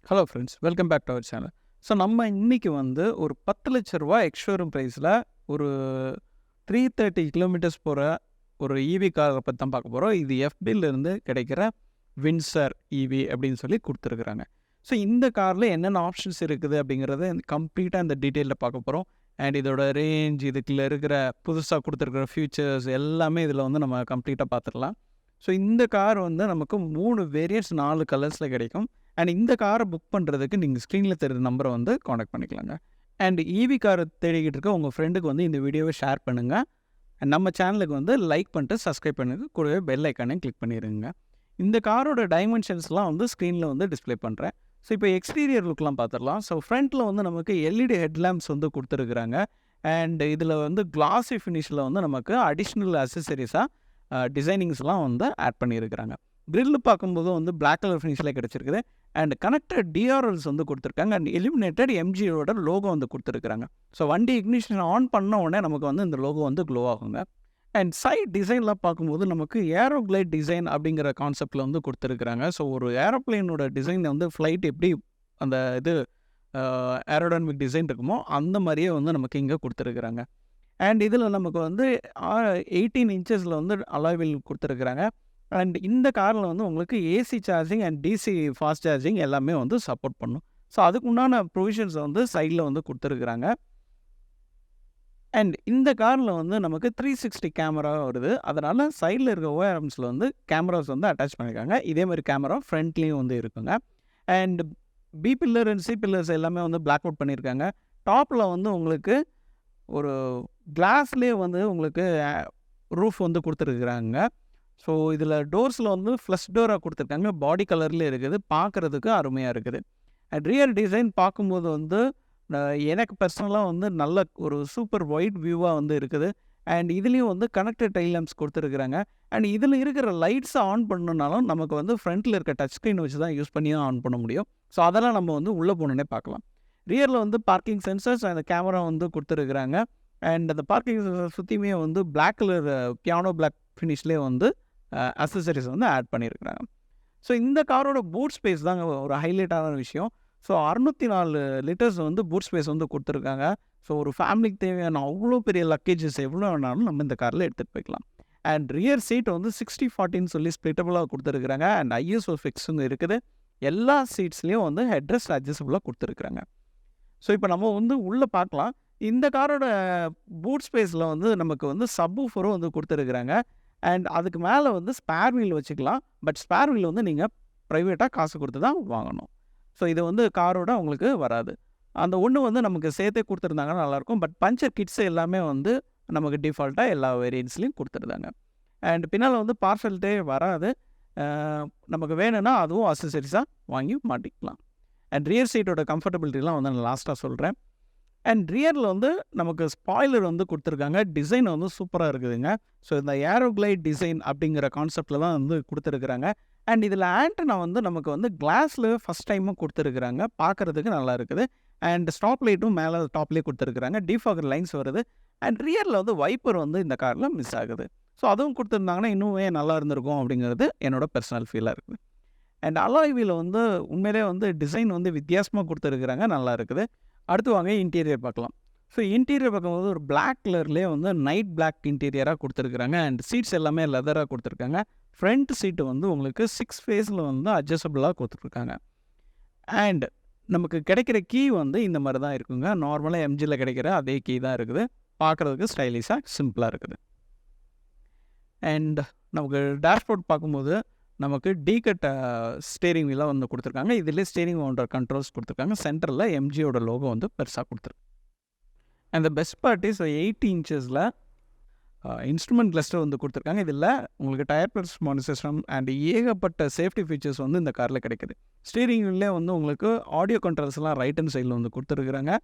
Hello friends, welcome back to our channel. So நம்ம இன்னைக்கு வந்து ஒரு 10,00,000 ரூபா எக்ஸ்ஷோரூம் ப்ரைஸில் ஒரு 330 கிலோமீட்டர்ஸ் போகிற ஒரு ஈவி காரை பற்றி தான் பார்க்க போகிறோம். இது எஃபிலேருந்து கிடைக்கிற வின்சர் ஈவி அப்படின்னு சொல்லி கொடுத்துருக்குறாங்க. ஸோ இந்த காரில் என்னென்ன ஆப்ஷன்ஸ் இருக்குது அப்படிங்கிறத கம்ப்ளீட்டாக இந்த டீட்டெயிலில் பார்க்க போகிறோம். அண்ட் இதோட ரேஞ்ச், இதுக்குள்ள இருக்கிற புதுசாக கொடுத்துருக்கிற ஃபியூச்சர்ஸ் எல்லாமே இதில் வந்து நம்ம கம்ப்ளீட்டாக பார்த்துடலாம். ஸோ இந்த கார் வந்து நமக்கு 3 வேரியன்ட்ஸ் 4 கலர்ஸில் கிடைக்கும். அண்ட் இந்த காரை புக் பண்ணுறதுக்கு நீங்கள் ஸ்க்ரீனில் தெரிகிற நம்பரை வந்து காண்டாக்ட் பண்ணிக்கலாங்க. அண்ட் ஈவி காரை தேடிக்கிட்டு இருக்க உங்கள் ஃப்ரெண்டுக்கு வந்து இந்த வீடியோவை ஷேர் பண்ணுங்கள். அண்ட் நம்ம சேனலுக்கு வந்து லைக் பண்ணிட்டு சப்ஸ்கிரைப் பண்ணுங்க, கூடவே பெல் ஐக்கானையும் கிளிக் பண்ணிடுங்க. இந்த காரோட டைமென்ஷன்ஸ்லாம் வந்து ஸ்க்ரீனில் வந்து டிஸ்பிளே பண்ணுறேன். ஸோ இப்போ எக்ஸ்டீரியர் லுக்லாம் பார்த்துடலாம். ஸோ ஃப்ரண்ட்டில் வந்து நமக்கு எல்இடி ஹெட்லாம்ப்ஸ் வந்து கொடுத்துருக்குறாங்க. அண்ட் இதில் வந்து கிளாஸி ஃபினிஷில் வந்து நமக்கு அடிஷ்னல் அசசரிஸாக டிசைனிங்ஸ்லாம் வந்து ஆட் பண்ணியிருக்கிறாங்க. க்ரில் பார்க்கும்போது வந்து பிளாக் கலர் ஃபினிஷில் கிடச்சிருக்குது. அண்ட் கனெக்டட் டிஆர்எல்ஸ் வந்து கொடுத்துருக்காங்க. அண்ட் எலிமினேட்டட் எம்ஜியோட லோகோ வந்து கொடுத்துருக்குறாங்க. ஸோ வண்டி இக்னிஷன் ஆன் பண்ண உடனே நமக்கு வந்து இந்த லோகோ வந்து க்ளோ ஆகுங்க. அண்ட் சைட் டிசைன்லாம் பார்க்கும்போது நமக்கு ஏரோக்ளைட் டிசைன் அப்படிங்கிற கான்செப்டில் வந்து கொடுத்துருக்குறாங்க. ஸோ ஒரு ஏரோப்ளைனோட டிசைன் வந்து ஃப்ளைட் எப்படி அந்த இது ஏரோடைனமிக் டிசைன் இருக்குமோ அந்த மாதிரியே வந்து நமக்கு இங்கே கொடுத்துருக்குறாங்க. அண்ட் இதில் நமக்கு வந்து 18 இன்ச்சஸில் வந்து அலாய் வீல் கொடுத்துருக்குறாங்க. அண்ட் இந்த காரில் வந்து உங்களுக்கு AC charging and DC fast charging எல்லாமே வந்து சப்போர்ட் பண்ணும். ஸோ அதுக்கு உண்டான ப்ரொவிஷன்ஸ் வந்து சைடில் வந்து கொடுத்துருக்குறாங்க. அண்ட் இந்த காரில் வந்து நமக்கு 360 கேமரா வருது. அதனால் சைடில் இருக்க ஓஆர்எம்ஸில் வந்து கேமராஸ் வந்து அட்டாச் பண்ணியிருக்காங்க. இதே மாதிரி கேமரா ஃப்ரண்ட்லேயும் வந்து இருக்குங்க. And B pillar and C pillars எல்லாமே வந்து பிளாக் அவுட் பண்ணியிருக்காங்க. டாப்பில் வந்து உங்களுக்கு ஒரு கிளாஸ்லேயே வந்து உங்களுக்கு ரூஃப் வந்து கொடுத்துருக்குறாங்க. ஸோ இதில் டோர்ஸில் வந்து ஃப்ளஷ் டோராக கொடுத்துருக்காங்க. பாடி கலர்லேயே இருக்குது, பார்க்குறதுக்கு அருமையாக இருக்குது. அண்ட் ரியல் டிசைன் பார்க்கும்போது வந்து எனக்கு பர்சனலாக வந்து நல்ல ஒரு சூப்பர் ஒயிட் வியூவாக வந்து இருக்குது. அண்ட் இதுலேயும் வந்து கனெக்டட் டைல் லேம்ப்ஸ் கொடுத்துருக்குறாங்க. அண்ட் இதில் இருக்கிற லைட்ஸை ஆன் பண்ணணுன்னாலும் நமக்கு வந்து ஃப்ரண்ட்டில் இருக்க டச் ஸ்க்ரீன் வச்சு தான் யூஸ் பண்ணி தான் ஆன் பண்ண முடியும். ஸோ அதெல்லாம் நம்ம வந்து உள்ளே போனோன்னே பார்க்கலாம். ரியரில் வந்து பார்க்கிங் சென்சர்ஸ் அந்த கேமரா வந்து கொடுத்துருக்குறாங்க. அண்ட் அந்த பார்க்கிங் சென்சர் சுற்றியுமே வந்து பிளாக் கலர் பியானோ பிளாக் ஃபினிஷ்லேயே வந்து அசசரிஸ் வந்து ஆட் பண்ணியிருக்கிறாங்க. ஸோ இந்த காரோட பூட் ஸ்பேஸ் தாங்க ஒரு ஹைலைட்டான விஷயம். ஸோ 604 லிட்டர்ஸ் வந்து பூட் ஸ்பேஸ் வந்து கொடுத்துருக்காங்க. ஸோ ஒரு ஃபேமிலிக்கு தேவையான அவ்வளோ பெரிய லக்கேஜஸ் எவ்வளோ வேணாலும் நம்ம இந்த காரில் எடுத்துகிட்டு போய்க்கலாம். அண்ட் ரியர் சீட் வந்து 60/40 சொல்லி ஸ்ப்ளிட்டபுளாக கொடுத்துருக்குறாங்க. அண்ட் ஐஎஸ்ஓ ஃபிக்ஸுங்க இருக்குது. எல்லா சீட்ஸ்லேயும் வந்து ஹெட்ரெஸ்ட் அட்ஜஸ்டபுளாக கொடுத்துருக்குறாங்க. ஸோ இப்போ நம்ம வந்து உள்ளே பார்க்கலாம். இந்த காரோட பூட் ஸ்பேஸில் வந்து நமக்கு வந்து சப்வூஃபரும் வந்து கொடுத்துருக்குறாங்க. அண்ட் அதுக்கு மேலே வந்து ஸ்பேர் வீல் வச்சுக்கலாம். பட் ஸ்பேர் வீல் வந்து நீங்கள் ப்ரைவேட்டாக காசு கொடுத்து தான் வாங்கணும். ஸோ இது வந்து காரோட உங்களுக்கு வராது. அந்த ஒன்று வந்து நமக்கு சேர்த்தே கொடுத்துருந்தாங்கன்னா நல்லாயிருக்கும். பட் பஞ்சர் கிட்ஸ் எல்லாமே வந்து நமக்கு டிஃபால்ட்டாக எல்லா வேரியன்ட்ஸ்லையும் கொடுத்துருந்தாங்க. அண்ட் பின்னால் வந்து பார்சல்ட்டே வராது. நமக்கு வேணும்னா அதுவும் அசசரிஸாக வாங்கி மாட்டிக்கலாம். அண்ட் ரியர் சீட்டோட கம்ஃபர்டபிலிட்டிலாம் வந்து நான் லாஸ்ட்டாக சொல்கிறேன். அண்ட் ரியரில் வந்து நமக்கு ஸ்பாய்லர் வந்து கொடுத்துருக்காங்க. டிசைன் வந்து சூப்பராக இருக்குதுங்க. ஸோ இந்த ஏரோக்ளைட் டிசைன் அப்படிங்கிற கான்செப்டில் தான் வந்து கொடுத்துருக்குறாங்க. அண்ட் இதில் ஆண்டனா வந்து நமக்கு வந்து கிளாஸில் ஃபஸ்ட் டைமும் கொடுத்துருக்குறாங்க. பார்க்குறதுக்கு நல்லா இருக்குது. அண்ட் ஸ்டாப் லைட்டும் மேலே டாப்லேயே கொடுத்துருக்குறாங்க. டிஃபாகர் லைன்ஸ் வருது. அண்ட் ரியரில் வந்து வைப்பர் வந்து இந்த காரில் மிஸ் ஆகுது. ஸோ அதுவும் கொடுத்துருந்தாங்கன்னா இன்னுமே நல்லா இருந்திருக்கும் அப்படிங்கிறது என்னோட பர்சனல் ஃபீலாக இருக்குது. அண்ட் அலாய் வீல் வந்து உண்மையிலே வந்து டிசைன் வந்து வித்தியாசமாக கொடுத்துருக்குறாங்க, நல்லா இருக்குது. அடுத்து வாங்க இன்டீரியர் பார்க்கலாம். ஸோ இன்டீரியர் பார்க்கும்போது ஒரு பிளாக் கலர்லேயே வந்து நைட் பிளாக் இன்டீரியராக கொடுத்துருக்குறாங்க. அண்ட் சீட்ஸ் எல்லாமே லெதராக கொடுத்துருக்காங்க. ஃப்ரண்ட் சீட்டு வந்து உங்களுக்கு 6 ஃபேஸில் வந்து அட்ஜஸ்டபுளாக கொடுத்துருக்காங்க. அண்ட் நமக்கு கிடைக்கிற கீ வந்து இந்த மாதிரி தான் இருக்குங்க. நார்மலாக எம்ஜியில் கிடைக்கிற அதே கீ தான் இருக்குது. பார்க்குறதுக்கு ஸ்டைலிஷாக சிம்பிளாக இருக்குது. அண்ட் நமக்கு டேஷ்போர்ட் பார்க்கும்போது நமக்கு டீகட் ஸ்டேரிங் வீலாக வந்து கொடுத்துருக்காங்க. இதிலே ஸ்டேரிங் மவுண்டர் கண்ட்ரோல்ஸ் கொடுத்துருக்காங்க. சென்டரில் எம்ஜியோட லோகோ வந்து பெருசாக கொடுத்துருக்கு. And the best part is 80 இன்ச்சஸில் இன்ஸ்ட்ருமெண்ட் கிளஸ்டர் வந்து கொடுத்துருக்காங்க. இதில் உங்களுக்கு டயர் ப்ளஸ் மானிட்டர் அண்ட் ஏகப்பட்ட சேஃப்டி ஃபீச்சர்ஸ் வந்து இந்த காரில் கிடைக்குது. ஸ்டீரிங் வீல்லே வந்து உங்களுக்கு ஆடியோ கண்ட்ரோல்ஸ்லாம் ரைட் ஹேண்ட் சைடில் வந்து கொடுத்துருக்குறாங்க.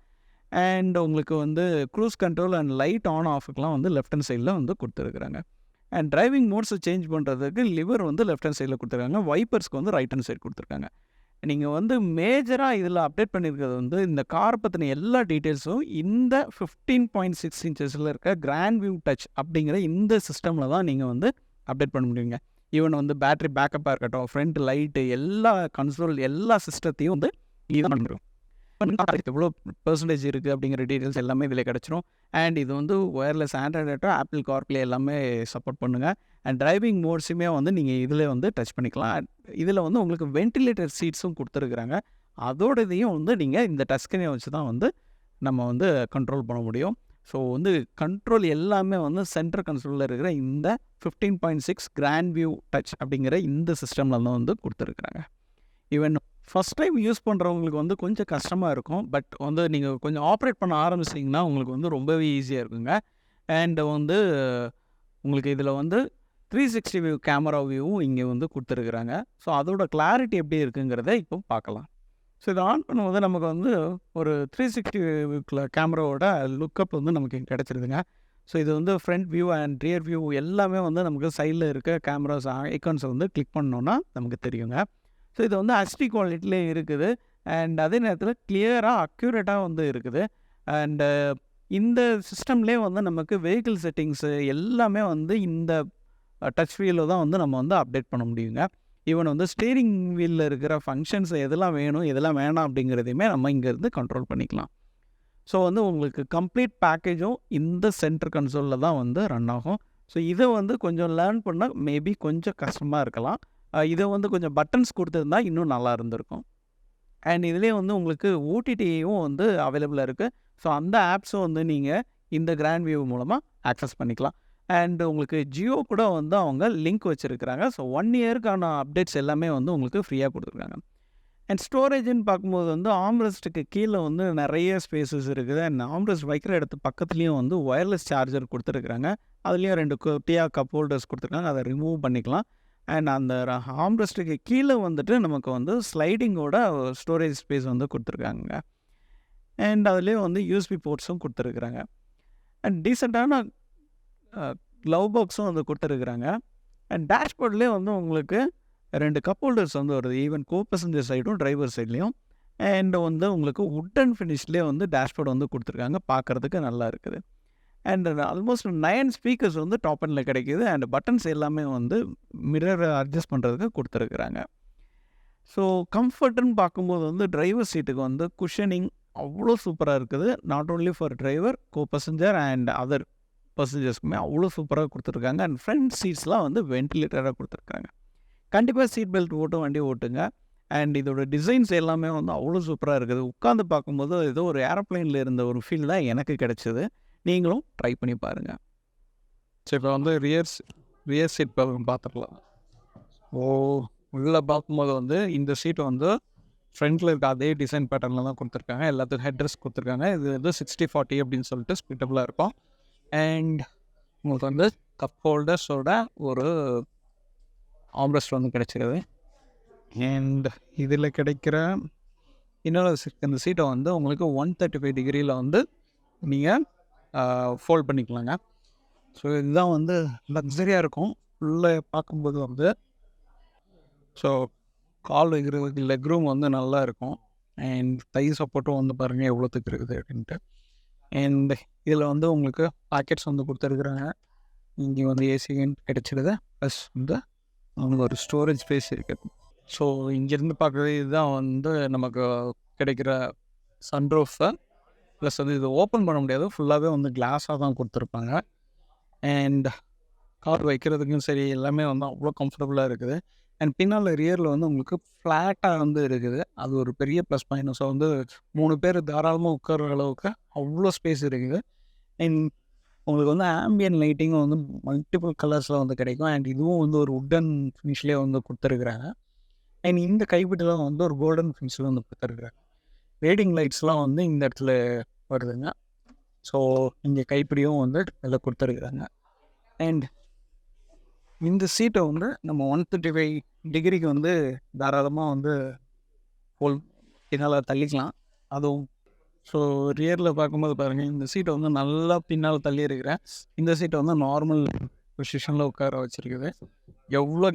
அண்ட் உங்களுக்கு வந்து cruise control and light on ஆஃபுக்கெலாம் வந்து லெஃப்ட் ஹேண்ட் சைடில் வந்து கொடுத்துருக்குறாங்க. அண்ட் டிரைவிங் மோட்ஸை சேஞ்ச் பண்ணுறதுக்கு லிவர் வந்து லெஃப்ட் ஹேண்ட் சைடில் கொடுத்துருக்காங்க. வைப்பர்ஸ்க்கு வந்து ரைட் ஹேண்ட் சைடு கொடுத்துருக்காங்க. நீங்கள் வந்து மேஜராக இதில் அப்டேட் பண்ணியிருக்கிறது வந்து இந்த கார் பற்றின எல்லா டீட்டெயில்ஸும் இந்த 15.6 இன்ச்சஸில் இருக்க கிராண்ட் வியூ டச் அப்படிங்கிற இந்த சிஸ்டமில் தான் நீங்கள் வந்து அப்டேட் பண்ண முடியுங்க. ஈவன் வந்து பேட்டரி பேக்கப்பாக இருக்கட்டும், ஃப்ரண்ட் லைட்டு, எல்லா கன்சோல், எல்லா சிஸ்டத்தையும் வந்து இதுதான் எவ்வளோ பெர்சன்டேஜ் இருக்குது அப்படிங்கிற டீட்டெயில்ஸ் எல்லாமே இதில் கிடச்சிரும். அண்ட் இது வந்து wireless Android auto, apple CarPlay எல்லாமே சப்போர்ட் பண்ணுங்க. அண்ட் டிரைவிங் மோட்ஸுமே வந்து நீங்கள் இதில் வந்து டச் பண்ணிக்கலாம். இதில் வந்து உங்களுக்கு வென்டிலேட்டர் சீட்ஸும் கொடுத்துருக்குறாங்க. அதோட இதையும் வந்து நீங்கள் இந்த டச் ஸ்க்ரீனை வச்சு தான் வந்து நம்ம வந்து கண்ட்ரோல் பண்ண முடியும். ஸோ வந்து கண்ட்ரோல் எல்லாமே வந்து சென்ட்ரல் கன்சோலில் இருக்கிற இந்த 15.6 கிராண்ட் வியூ டச் அப்படிங்கிற இந்த சிஸ்டமில் தான் வந்து கொடுத்துருக்குறாங்க. ஈவன் ஃபஸ்ட் டைம் யூஸ் பண்ணுறவங்களுக்கு வந்து கொஞ்சம் கஷ்டமாக இருக்கும். பட் வந்து நீங்கள் கொஞ்சம் ஆப்ரேட் பண்ண ஆரம்பிச்சிட்டிங்கன்னா உங்களுக்கு வந்து ரொம்பவே ஈஸியாக இருக்குங்க. அண்ட் வந்து உங்களுக்கு இதில் வந்து 360 வியூ கேமரா வியூவும் இங்கே வந்து கொடுத்துருக்குறாங்க. ஸோ அதோட கிளாரிட்டி எப்படி இருக்குங்கிறத இப்போ பார்க்கலாம். ஸோ இதை ஆன் பண்ணும்போது நமக்கு வந்து ஒரு 360 வியூக்கில் கேமராவோட லுக்கப் வந்து நமக்கு கிடச்சிருதுங்க. ஸோ இது வந்து front view and rear view எல்லாமே வந்து நமக்கு சைடில் இருக்க கேமராஸ் ஐக்கான்ஸை வந்து கிளிக் பண்ணோன்னா நமக்கு தெரியுங்க. ஸோ இது வந்து ஹெச்டி குவாலிட்டிலே இருக்குது. அண்ட் அதே நேரத்தில் கிளியராக அக்யூரேட்டாக வந்து இருக்குது. அண்டு இந்த சிஸ்டம்லேயே வந்து நமக்கு வெஹிக்கிள் செட்டிங்ஸு எல்லாமே வந்து இந்த டச் வீலில் தான் வந்து நம்ம வந்து அப்டேட் பண்ண முடியுங்க. ஈவன் வந்து ஸ்டீரிங் வீலில் இருக்கிற ஃபங்க்ஷன்ஸ் எதெல்லாம் வேணும் எதெல்லாம் வேணாம் அப்படிங்கிறதையுமே நம்ம இங்கேருந்து கண்ட்ரோல் பண்ணிக்கலாம். ஸோ வந்து உங்களுக்கு கம்ப்ளீட் பேக்கேஜும் இந்த சென்டர் கன்சோலில் தான் வந்து ரன் ஆகும். ஸோ இதை வந்து கொஞ்சம் லேர்ன் பண்ண மேபி கொஞ்சம் கஷ்டமாக இருக்கலாம். இதை வந்து கொஞ்சம் பட்டன்ஸ் கொடுத்துருந்தா இன்னும் நல்லா இருந்திருக்கும். அண்ட் இதுலேயே வந்து உங்களுக்கு ஓடிடியும் வந்து அவைலபிளாக இருக்குது. ஸோ அந்த ஆப்ஸும் வந்து நீங்கள் இந்த கிராண்ட் வியூ மூலமாக ஆக்சஸ் பண்ணிக்கலாம். அண்ட் உங்களுக்கு ஜியோ கூட வந்து அவங்க லிங்க் வச்சுருக்கிறாங்க. ஸோ 1 இயருக்கான அப்டேட்ஸ் எல்லாமே வந்து உங்களுக்கு ஃப்ரீயாக கொடுத்துருக்காங்க. அண்ட் ஸ்டோரேஜ்னு பார்க்கும்போது வந்து ஆம்ரெஸ்ட்டுக்கு கீழே வந்து நிறைய ஸ்பேசஸ் இருக்குது. அண்ட் ஆம்ரெஸ்ட் வைக்கிற இடத்து பக்கத்துலேயும் வந்து ஒயர்லெஸ் சார்ஜர் கொடுத்துருக்குறாங்க. அதுலேயும் 2 குட்டியாக கப் ஹோல்டர்ஸ் கொடுத்துருக்காங்க. அதை ரிமூவ் பண்ணிக்கலாம். அண்ட் அந்த ஆம்ரெஸ்ட்டுக்கு கீழே வந்துட்டு நமக்கு வந்து ஸ்லைடிங்கோட ஸ்டோரேஜ் ஸ்பேஸ் வந்து கொடுத்துருக்காங்க. அண்ட் அதுலேயே வந்து யூஎஸ்பி போர்ட்ஸும் கொடுத்துருக்குறாங்க. அண்ட் டீசெண்டான க்ளவ் பாக்ஸும் வந்து கொடுத்துருக்குறாங்க. அண்ட் டேஷ்போர்ட்லேயே வந்து உங்களுக்கு 2 கப் ஹோல்டர்ஸ் வந்து வருது. ஈவன் கோ பேசஞ்சர் சைடும் டிரைவர் சைட்லேயும். அண்ட் வந்து உங்களுக்கு வுட்டன் ஃபினிஷ்லேயே வந்து டேஷ்போர்ட் வந்து கொடுத்துருக்காங்க. பார்க்குறதுக்கு நல்லா இருக்குது. அண்ட் ஆல்மோஸ்ட் 9 ஸ்பீக்கர்ஸ் வந்து டாப் எண்டில் கிடைக்கிது. அண்ட் பட்டன்ஸ் எல்லாமே வந்து மிரர் அட்ஜஸ்ட் பண்ணுறதுக்கு கொடுத்துருக்குறாங்க. ஸோ கம்ஃபர்ட்டுன்னு பார்க்கும்போது வந்து டிரைவர் சீட்டுக்கு வந்து குஷனிங் அவ்வளோ சூப்பராக இருக்குது. Not only for driver, co passenger and other பசஞ்சர்ஸ்க்குமே அவ்வளோ சூப்பராக கொடுத்துருக்காங்க. அண்ட் ஃப்ரண்ட் சீட்ஸ்லாம் வந்து வென்டிலேட்டராக கொடுத்துருக்காங்க. கண்டிப்பாக சீட் பெல்ட் போட்டு வண்டி ஓட்டுங்க. அண்ட் இதோட டிசைன்ஸ் எல்லாமே வந்து அவ்வளோ சூப்பராக இருக்குது. உட்காந்து பார்க்கும்போது ஏதோ ஒரு ஏரோப்ளைனில் இருந்த ஒரு ஃபீல் தான் எனக்கு கிடச்சிது. நீங்களும் ட்ரை பண்ணி பாருங்கள். சரி, இப்போ வந்து ரியர் சீட் பார்த்துக்கலாம். உள்ளே பார்க்கும்போது வந்து இந்த சீட்டு வந்து ஃப்ரண்ட்டில் இருக்க அதே டிசைன் பேட்டர்னில் தான் கொடுத்துருக்காங்க. எல்லாத்துக்கும் ஹெட்ரெஸ்ட் கொடுத்துருக்காங்க. இது வந்து 60/40 அப்படின்னு சொல்லிட்டு ஸ்பிட்டபுளாக இருக்கும். அண்ட் உங்களுக்கு வந்து கப் ஹோல்டர்ஸோட ஒரு ஆம்ரெஸ்ட் வந்து கிடைச்சிருது. அண்ட் இதில் கிடைக்கிற இன்னொரு இந்த சீட்டை வந்து உங்களுக்கு 135 டிகிரியில் வந்து நீங்கள் ஃபோல்ட் பண்ணிக்கலாங்க. ஸோ இதுதான் வந்து லக்ஸரியாக இருக்கும். உள்ளே பார்க்கும்போது வந்து ஸோ கால் வைக்கிறதுக்கு லெக் ரூம் வந்து நல்லா இருக்கும். அண்ட் தை சப்போர்ட்டும் வந்து பாருங்கள் எவ்வளோத்துக்கு இருக்குது அப்படின்ட்டு. அண்ட் இதில் வந்து உங்களுக்கு பாக்கெட்ஸ் வந்து கொடுத்துருக்குறாங்க. இங்கே வந்து ஏசி கிடைச்சிடுது. ப்ளஸ் வந்து அவங்க ஒரு ஸ்டோரேஜ் ஸ்பேஸ் இருக்குது. ஸோ இங்கேருந்து பார்க்குறது இதுதான் வந்து நமக்கு கிடைக்கிற சன்ரூஃபு. ப்ளஸ் வந்து இது ஓப்பன் பண்ண முடியாது. ஃபுல்லாகவே வந்து கிளாஸாக தான் கொடுத்துருப்பாங்க. அண்ட் கார் வைக்கிறதுக்கும் சரி எல்லாமே வந்து அவ்வளோ கம்ஃபர்டபுளாக இருக்குது. அண்ட் பின்னால் ரியரில் வந்து உங்களுக்கு ஃப்ளாட்டாக வந்து இருக்குது. அது ஒரு பெரிய ப்ளஸ் பாயிண்ட். ஸோ வந்து 3 பேர் தாராளமாக உட்கார அளவுக்கு அவ்வளோ ஸ்பேஸ் இருக்குது. அண்ட் உங்களுக்கு வந்து ஆம்பியன் லைட்டிங்கும் வந்து மல்டிபிள் கலர்ஸில் வந்து கிடைக்கும். அண்ட் இதுவும் வந்து ஒரு வுட்டன் ஃபினிஷ்லேயே வந்து கொடுத்துருக்குறாங்க. அண்ட் இந்த கைப்பிட்டெலாம் வந்து ஒரு கோல்டன் ஃபினிஷில் வந்து கொடுத்துருக்குறாங்க. ரேடிங் லைட்ஸ்லாம் வந்து இந்த இடத்துல வருதுங்க. ஸோ இங்கே கைப்பிடியும் வந்து இதில் கொடுத்துருக்குறாங்க. அண்ட் இந்த சீட்டை வந்து நம்ம 135 டிகிரிக்கு வந்து தாராளமாக வந்து பின்னால் தள்ளிக்கலாம். அதுவும் ஸோ ரியரில் பார்க்கும்போது பாருங்கள், இந்த சீட்டை வந்து நல்லா பின்னால் தள்ளி இருக்கிறேன். இந்த சீட்டை வந்து நார்மல் பொசிஷனில் உட்கார வச்சுருக்குது. எவ்வளோ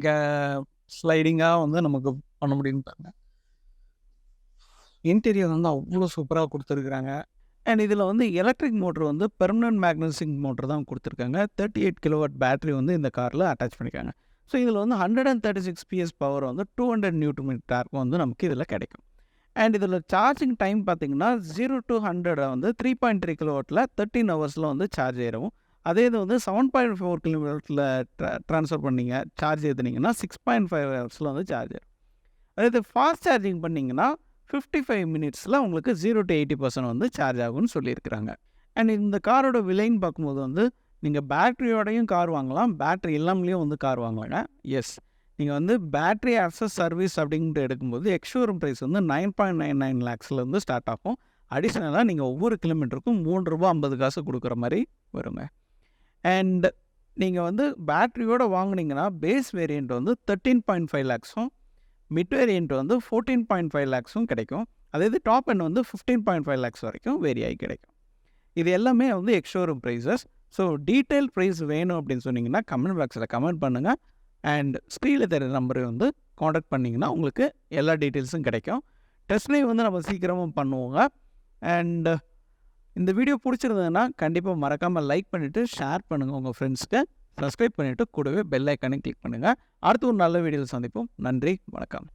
ஸ்லைடிங்காக வந்து நமக்கு பண்ண முடியும்னு பாருங்கள். இன்டீரியர் வந்து அவ்வளோ சூப்பராக கொடுத்துருக்குறாங்க. அண்ட் இதில் வந்து எலக்ட்ரிக் மோட்ரு வந்து பெர்மனன்ட் மேக்னெட்டிக் மோட்ரு தான் கொடுத்துருக்காங்க. 38 கிலோவாட் பேட்டரி வந்து இந்த காரில் அட்டாச் பண்ணியிருக்காங்க. ஸோ இதில் வந்து 136 PS பவர் வந்து 200 நியூட்டன் மீட்டர் டார்க் வந்து நமக்கு இதில் கிடைக்கும். அண்ட் இதில் சார்ஜிங் டைம் பார்த்தீங்கன்னா 0 to 100 வந்து 3.3 கிலோவாட்டில் 13 ஹவர்ஸில் வந்து சார்ஜ் ஏறும். அதே இது வந்து 7.4 கிலோமீட்டரில் ட்ரான்ஸ்ஃபர் பண்ணீங்க சார்ஜ் ஏற்றுனீங்கன்னா 6.5 ஹவர்ஸில் வந்து சார்ஜ் ஏறும். அதே இது ஃபாஸ்ட் சார்ஜிங் பண்ணிங்கன்னா 55 மினிட்ஸில் உங்களுக்கு 0 to 80% வந்து சார்ஜ் ஆகும்னு சொல்லியிருக்கிறாங்க. அண்ட் இந்த காரோட விலைன்னு பார்க்கும்போது வந்து நீங்கள் பேட்டரியோடையும் கார் வாங்கலாம், பேட்டரி இல்லாமலேயும் வந்து கார் வாங்கலாங்க. எஸ், நீங்கள் வந்து பேட்டரி ஆக்சஸ் சர்வீஸ் அப்படின்ட்டு எடுக்கும்போது எக்ஸ்ஷோரூம் ப்ரைஸ் வந்து 9.99 லேக்ஸ்லேருந்து ஸ்டார்ட் ஆகும். அடிஷ்னலாக நீங்கள் ஒவ்வொரு கிலோமீட்டருக்கும் ₹3.50 கொடுக்குற மாதிரி வருங்க. அண்ட் நீங்கள் வந்து பேட்டரியோடு வாங்கினீங்கன்னா பேஸ் வேரியண்ட் வந்து 13.5 லேக்ஸும் மிட் வேரியண்ட் வந்து 14.5 லேக்ஸும் கிடைக்கும். அதே இது டாப் எண்ட் வந்து 15.5 லேக்ஸ் வரைக்கும் வேரி ஆகி கிடைக்கும். இது எல்லாமே வந்து ex showroom prices. So detail price வேணும் அப்படின்னு சொன்னீங்கன்னா கமெண்ட் பாக்ஸில் கமெண்ட் பண்ணுங்கள். அண்ட் ஸ்க்ரீனில் தெரிகிற நம்பரை வந்து காண்டாக்ட் பண்ணிங்கன்னா உங்களுக்கு எல்லா டீட்டெயில்ஸும் கிடைக்கும். டெஸ்ட் ட்ரைவ் வந்து நம்ம சீக்கிரமாக பண்ணுவோங்க. அண்ட் இந்த வீடியோ பிடிச்சிருந்ததுன்னா கண்டிப்பாக மறக்காமல் லைக் பண்ணிவிட்டு ஷேர் பண்ணுங்கள் உங்கள் ஃப்ரெண்ட்ஸ்க்கு. சப்ஸ்கிரைப் பண்ணிவிட்டு கூடவே பெல் ஐக்கானையும் கிளிக் பண்ணுங்கள். அடுத்து ஒரு நல்ல வீடியோவில் சந்திப்போம். நன்றி, வணக்கம்.